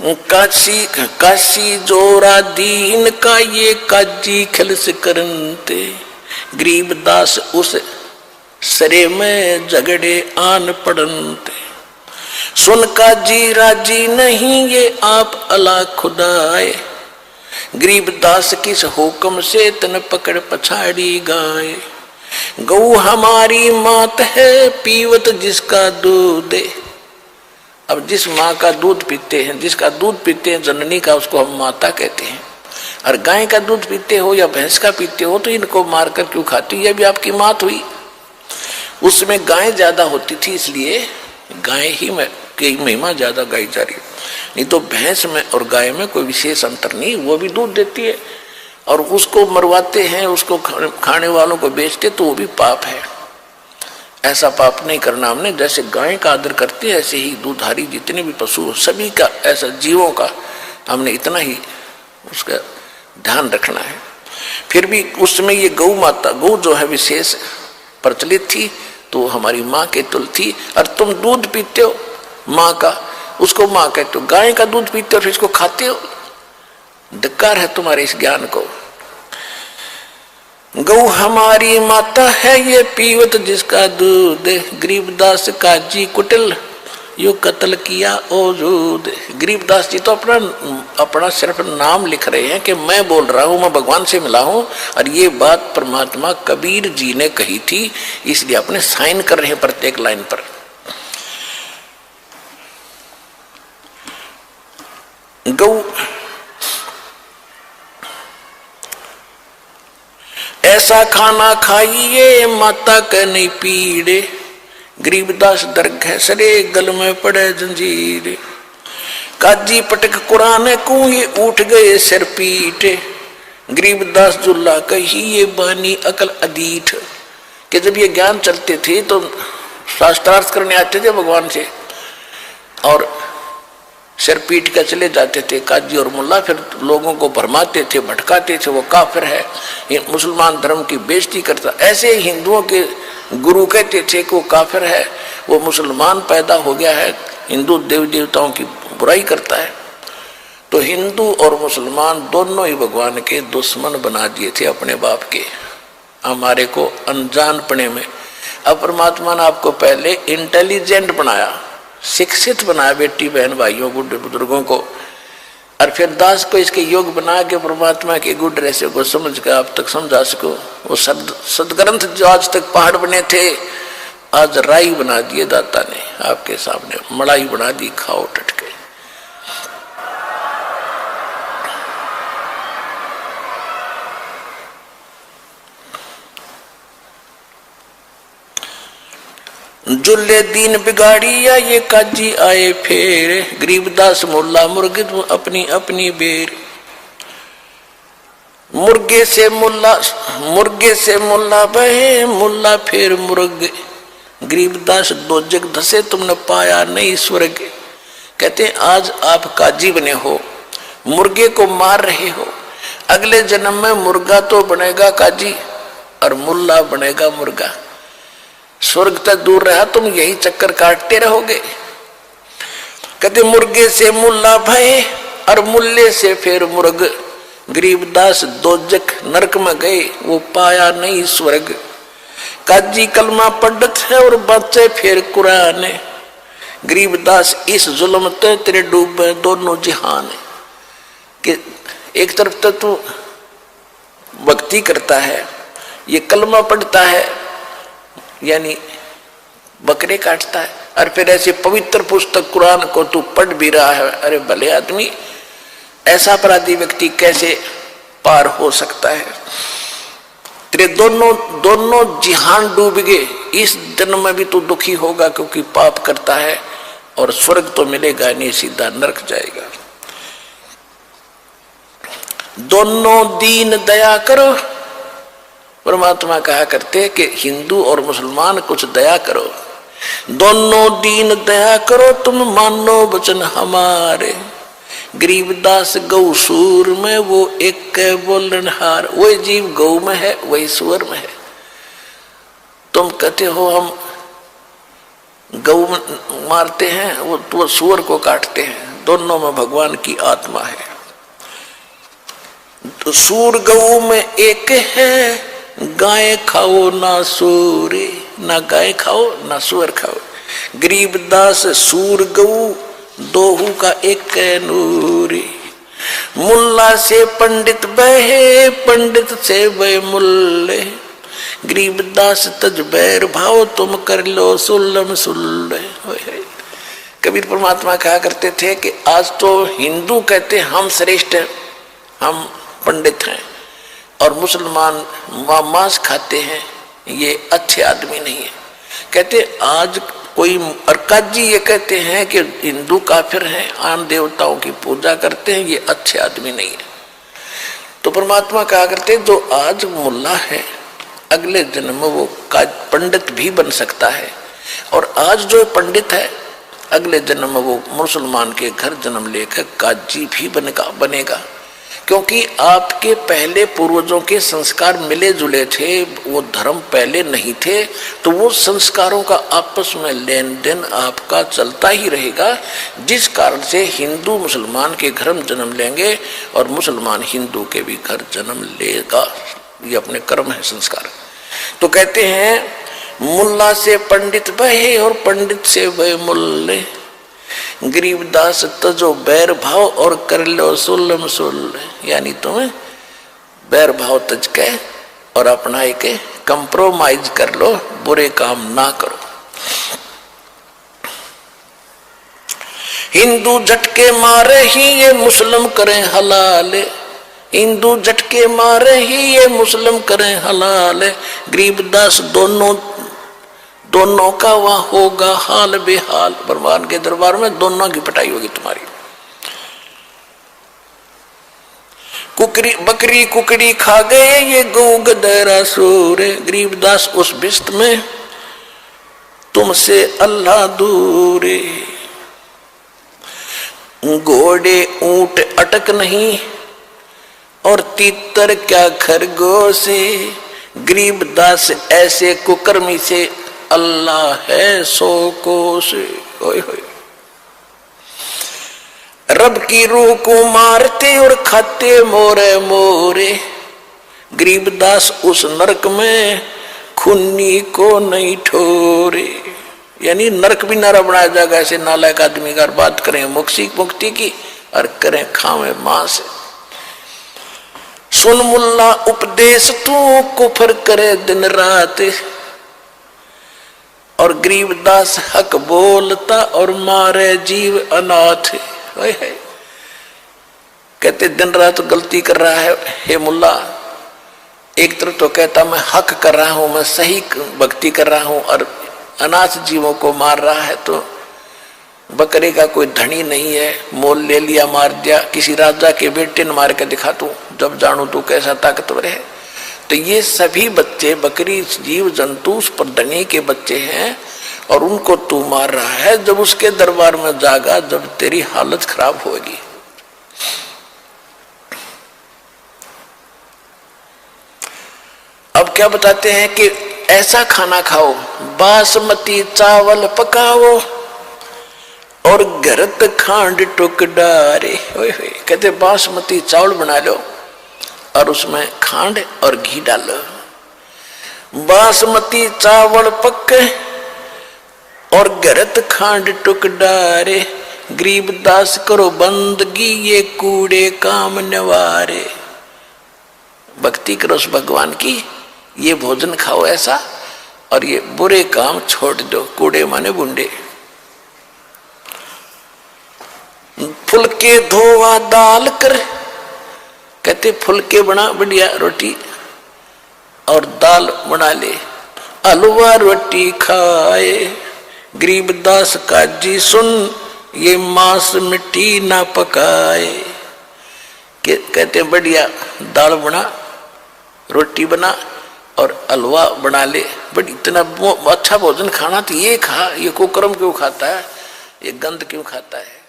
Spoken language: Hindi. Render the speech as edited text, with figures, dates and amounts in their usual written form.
काशी काशी जोरा दीन का ये काजी खलस करनते, गरीबदास उस सरे में झगड़े आन पड़नते। सुन काजी राजी नहीं ये आप अला खुदाए, गरीबदास किस हुक्म से तन पकड़ पछाड़ी गाए। गौ हमारी मात है पीवत जिसका दूध। अब जिस माँ का दूध पीते हैं, जिसका दूध पीते हैं जननी का, उसको हम माता कहते हैं। और गाय का दूध पीते हो या भैंस का पीते हो तो इनको मारकर क्यों खाती, ये भी आपकी मात हुई। उसमें गाय ज्यादा होती थी इसलिए गाय ही में की महिमा ज्यादा गाई जा रही है, नहीं तो भैंस में और गाय में कोई विशेष अंतर नहीं। वो भी दूध देती है और उसको मरवाते हैं, उसको खाने वालों को बेचते तो वो भी पाप है। ऐसा पाप नहीं करना हमने। जैसे गाय का आदर करते हैं ऐसे ही दूधारी जितने भी पशु सभी का, ऐसा जीवों का हमने इतना ही उसका ध्यान रखना है। फिर भी उसमें ये गौ माता, गौ जो है विशेष प्रचलित थी तो हमारी माँ के तुल थी। और तुम दूध पीते हो माँ का, उसको माँ कहते हो। गाय का दूध पीते हो फिर इसको खाते हो, धिक्कार है तुम्हारे इस ज्ञान को। गौ हमारी माता है ये पीवत जिसका दूध, गरीबदास काजी कुटिल यो कत्ल किया औजूद। गरीबदास जी तो अपना सिर्फ नाम लिख रहे हैं कि मैं बोल रहा हूं, मैं भगवान से मिला हूं, और ये बात परमात्मा कबीर जी ने कही थी, इसलिए अपने साइन कर रहे हैं प्रत्येक लाइन पर। गौ ऐसा खाना खाइए माता के नहीं पीड़े, गरीबदास दर्ग है सरे गल में पड़े जंजीर। काजी पटक कुरान को ये उठ गए सिर पीटे, गरीबदास जुल्ला कही ये बानी अकल अदीठ। कि जब ये ज्ञान चलते थे तो शास्त्रार्थ करने आते थे भगवान से और सिर पीट कर चले जाते थे काजी और मुल्ला। फिर लोगों को भरमाते थे, भटकाते थे, वो काफिर है, ये मुसलमान धर्म की बेइज्जती करता। ऐसे हिंदुओं के गुरु कहते थे कि वो काफिर है, वो मुसलमान पैदा हो गया है, हिंदू देवी देवताओं की बुराई करता है। तो हिंदू और मुसलमान दोनों ही भगवान के दुश्मन बना दिए थे अपने बाप के, हमारे को अनजानपने में। अब परमात्मा ने आपको पहले इंटेलिजेंट बनाया, शिक्षित बनाया, बेटी बहन भाइयों बूढ़े बुजुर्गों को, और फिर दास को इसके योग बना के परमात्मा के गुड रहस्य को समझ कर आप तक समझा सको। वो सदग्रंथ जो आज तक पहाड़ बने थे आज राई बना दिए दाता ने, आपके सामने मड़ाई बना दी, खाओ टटके। जुल्ले दीन बिगाड़िया ये काजी आए फेर, गरीबदास मुल्ला मुर्गे अपनी अपनी बेर। मुर्गे से मुल्ला बहे मुल्ला फिर मुर्गे, गरीबदास दो जग धसे तुमने पाया नहीं स्वर्ग। कहते हैं आज आप काजी बने हो, मुर्गे को मार रहे हो, अगले जन्म में मुर्गा तो बनेगा काजी और मुल्ला बनेगा मुर्गा। स्वर्ग तक दूर रहा, तुम यही चक्कर काटते रहोगे। कहते मुर्गे से मुल्ला भय और मुल्ले से फिर मुर्ग, गरीबदास दोजक नरक में गए वो पाया नहीं स्वर्ग। काजी कलमा पंडित है और बच्चे फिर कुरान, गरीबदास इस जुल्म ते तेरे डूबे दोनों जहान। कि एक तरफ तो तू भक्ति करता है, ये कलमा पढ़ता है यानी बकरे काटता है, और फिर ऐसे पवित्र पुस्तक कुरान को तू पढ़ भी रहा है। अरे भले आदमी, ऐसा अपराधी व्यक्ति कैसे पार हो सकता है। तेरे दोनों जिहान डूब गए, इस जन्म में भी तू दुखी होगा क्योंकि पाप करता है, और स्वर्ग तो मिलेगा नहीं, सीधा नरक जाएगा। दोनों दीन दया करो, परमात्मा कहा करते कि हिंदू और मुसलमान कुछ दया करो। दोनों दीन दया करो तुम मानो वचन हमारे, गरीबदास गौ सूर में वो एक बोलनहार। वही जीव गौ में है वही सूअर में है। तुम कहते हो हम गौ मारते हैं, वो सूअर को काटते हैं। दोनों में भगवान की आत्मा है। तो सूर गऊ में एक है, गाय खाओ ना सूरे, ना गाय खाओ ना सुअर खाओ। गरीबदास सूर गऊ दोहू का एक नूरी। मुल्ला से पंडित बहे, पंडित से बहे मुल्ले। गरीबदास तज बैर भाव, तुम कर लो सुल्लम सुल्ले। कबीर परमात्मा कहा करते थे कि आज तो हिंदू कहते हम श्रेष्ठ हैं, हम पंडित हैं, और मुसलमान मांस खाते हैं, ये अच्छे आदमी नहीं है। कहते आज कोई अरकाजी ये कहते हैं कि हिंदू काफिर हैं, आन देवताओं की पूजा करते हैं, ये अच्छे आदमी नहीं है। तो परमात्मा कहा करते जो आज मुल्ला है अगले जन्म में वो पंडित भी बन सकता है, और आज जो पंडित है अगले जन्म में वो मुसलमान के घर जन्म लेकर काजी भी बनेगा। क्योंकि आपके पहले पूर्वजों के संस्कार मिले जुले थे, वो धर्म पहले नहीं थे, तो वो संस्कारों का आपस में लेन देन आपका चलता ही रहेगा, जिस कारण से हिंदू मुसलमान के घर में जन्म लेंगे और मुसलमान हिंदू के भी घर जन्म लेगा। ये अपने कर्म है, संस्कार। तो कहते हैं मुल्ला से पंडित बहे और पंडित से बहे मुल्ले। गरीबदास तजो बैर भाव और कर लो सुल्लम सुल्ले, यानी तुम्हें बैर भाव तज के और अपना एक कंप्रोमाइज कर लो, बुरे काम ना करो। हिंदू झटके मारे ही ये मुस्लिम करें हलाल, हिंदू झटके मारे ही ये मुस्लिम करें हलाल। गरीबदास दोनों का वहां होगा हाल बेहाल। भगवान के दरबार में दोनों की पिटाई होगी तुम्हारी। कुकरी बकरी कुकड़ी खा गए ये गऊ गदरा सूरे। गरीबदास उस बिस्त में तुमसे अल्लाह दूरे। घोड़े ऊंट अटक नहीं और तीतर क्या खरगोश। गरीबदास ऐसे कुकर्मी से अल्लाह है सो कोस। रब की रूह को मारते और खाते मोरे मोरे। गरीबदास उस नरक में खूनी को नहीं ठोरे, यानी नरक भी नारा बनाया जाएगा ऐसे नालायक आदमी का। बात करें मुक्ति की और करें खावे मांस। सुन मुल्ला उपदेश तू कुफर करे दिन रात। और गरीबदास हक बोलता और मारे जीव अनाथ। कहते दिन रात गलती कर रहा है हे मुल्ला। एक तरफ तो कहता मैं हक कर रहा हूं, मैं सही भक्ति कर रहा हूं, और अनाथ जीवों को मार रहा है। तो बकरे का कोई धनी नहीं है, मोल ले लिया, मार दिया। किसी राजा के बेटे ने मार के दिखा तू, जब जानू तू कैसा ताकतवर है। तो ये सभी बच्चे बकरी जीव जंतु उस पर धनी के बच्चे हैं, और उनको तू मार रहा है। जब उसके दरबार में जागा, जब तेरी हालत खराब होगी। अब क्या बताते हैं कि ऐसा खाना खाओ, बासमती चावल पकाओ और घरत खांड टुक डारे। कहते बासमती चावल बना लो और उसमें खांड और घी डालो। बासमती चावल पके और घरत खांड टुक डारे। गरीबदास करो बंदगी ये कूड़े काम नवारे। भक्ति करो उस भगवान की, ये भोजन खाओ ऐसा, और ये बुरे काम छोड़ दो। कूड़े माने बुंडे। फुलके धोवा दाल कर। कहते फुलके बना बढ़िया रोटी और दाल बना ले, हलवा रोटी खाए। गरीबदास काजी सुन ये मांस मिट्टी ना पकाए। कहते बढ़िया दाल बना, रोटी बना और हलवा बना ले। बड़ी इतना अच्छा भोजन खाना तो ये खा, ये कुकर्म क्यों खाता है, ये गंद क्यों खाता है।